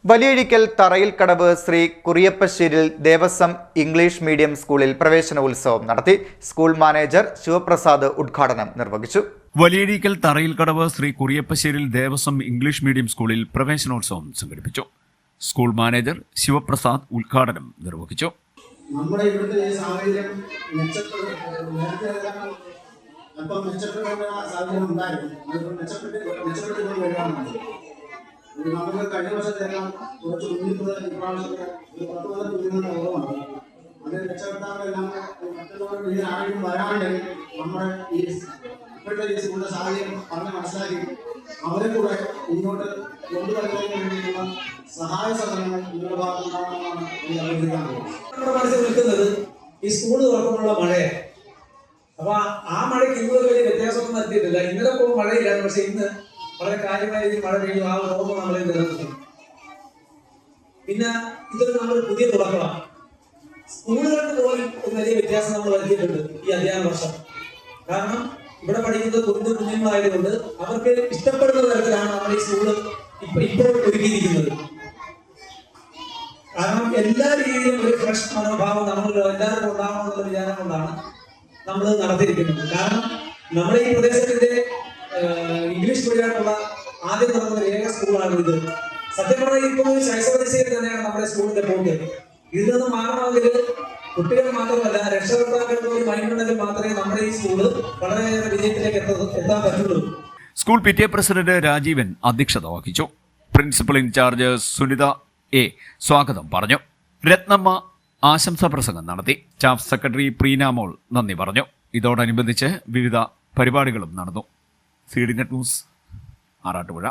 Valiyazhikkal തറയിൽക്കടവ് Shri കുറിയപ്പശ്ശേരിൽ Devaswom English medium സ്കൂളിൽ പ്രവേശനോത്സവം നടത്തി. സ്കൂൾ മാനേജർ ശിവപ്രസാദ് ഉദ്ഘാടനം നിർവഹിച്ചു. വലിയഴിക്കൽ തറയിൽക്കടവ് ശ്രീ കുറിയപ്പശ്ശേരിൽ ദേവസ്വം ഇംഗ്ലീഷ് മീഡിയം സ്കൂളിൽ പ്രവേശനോത്സവം സംഘടിപ്പിച്ചു. സ്കൂൾ മാനേജർ ശിവപ്രസാദ് ഉദ്ഘാടനം നിർവഹിച്ചു. നമ്മുടെ ഇവിടുത്തെ ഈ സാഹചര്യം നമുക്ക് കഴിഞ്ഞ വർഷത്തേക്കാൾ കുറച്ച് മുന്നിട്ടുള്ള ഇപ്രാവശ്യത്തെ ഒരു 10 കുഞ്ഞുങ്ങളുടെ കുറവാണ്. അത് രക്ഷകർത്താക്കളെല്ലാം മറ്റുള്ളവർ ഇതിൽ ആരെങ്കിലും വരാണ്ടെങ്കിൽ നമ്മുടെ ഈ ഇപ്പോഴത്തെ ഈ സ്കൂളിന്റെ സാഹചര്യം പറഞ്ഞ് മനസ്സിലാക്കി അവരെ കൂടെ ഇങ്ങോട്ട് കൊണ്ടുവരുന്നതിന് വേണ്ടിയിട്ടുള്ള സഹായ സഹകരണങ്ങൾ നിങ്ങളുടെ ഭാഗത്തുണ്ടാകണമെന്നാണ് എനിക്ക് അഭ്യർത്ഥിക്കാനുള്ളത്. നമ്മുടെ മനസ്സിൽ നിൽക്കുന്നത് ഈ സ്കൂൾ തുറക്കുമ്പോഴുള്ള മഴയാണ്. അപ്പൊ ആ മഴയ്ക്ക് ഇന്നൊരു വലിയ വ്യത്യാസമൊന്നും നടത്തിയിട്ടില്ല. ഇന്നലെ പോകുമ്പോൾ മഴയില്ലായിരുന്നു, പക്ഷെ ഇന്ന് വളരെ കാര്യമായ രീതിയിൽ മഴ പെയ്തു. ആ ഒരു ഓർമ്മ നമ്മളെ നിലനിർത്തുന്നു. പിന്നെ ഇതൊരു നമ്മളൊരു പുതിയ തുടക്കമാണ്. സ്കൂളുകൾക്ക് പോലും ഒരു വലിയ വ്യത്യാസം നമ്മൾ വരുത്തിയിട്ടുണ്ട് ഈ അധ്യയന വർഷം. കാരണം ഇവിടെ പഠിക്കുന്നത് കുഞ്ഞുങ്ങളായതുകൊണ്ട് അവർക്ക് ഇഷ്ടപ്പെടുന്ന തരത്തിലാണ് നമ്മൾ ഈ സ്കൂള് ഇപ്പോൾ ഒരുക്കിയിരിക്കുന്നത്. കാരണം എല്ലാ രീതിയിലും ഒരു ഫ്രഷ് മനോഭാവം നമ്മൾ എല്ലാവർക്കും ഉണ്ടാവണമെന്നുള്ള വിചാരം കൊണ്ടാണ് നമ്മൾ നടത്തിയിരിക്കുന്നത്. കാരണം നമ്മുടെ ഈ പ്രദേശത്തിന്റെ ഇംഗ്ലീഷ് മീഡിയമായിട്ടുള്ള ആദ്യം നടന്ന ഏക സ്കൂളാണ് ഇത്. സത്യം പറഞ്ഞാൽ ഇപ്പോൾ ശൈശവദിശയിൽ തന്നെയാണ് നമ്മുടെ സ്കൂളിന്റെ പോക്ക്. ഇതിൽ നിന്ന് മാറണമെങ്കിൽ കുട്ടികൾ മാത്രമല്ല രക്ഷകർത്താക്കളുടെ ഒരു മൈൻഡുണ്ടെങ്കിൽ മാത്രമേ നമ്മുടെ ഈ സ്കൂള് വളരെയേറെ വിജയത്തിലേക്ക് എത്താൻ പറ്റുള്ളൂ. സ്കൂൾ PTA പ്രസിഡന്റ് രാജീവൻ അധ്യക്ഷത വഹിച്ചു. പ്രിൻസിപ്പൽ ഇൻചാർജ് സുനിത A സ്വാഗതം പറഞ്ഞു. രത്നമ്മ ആശംസാ പ്രസംഗം നടത്തി. സ്റ്റാഫ് സെക്രട്ടറി പ്രീനാമോൾ നന്ദി പറഞ്ഞു. ഇതോടനുബന്ധിച്ച് വിവിധ പരിപാടികളും നടന്നു. CDNet news, Arattupuzha.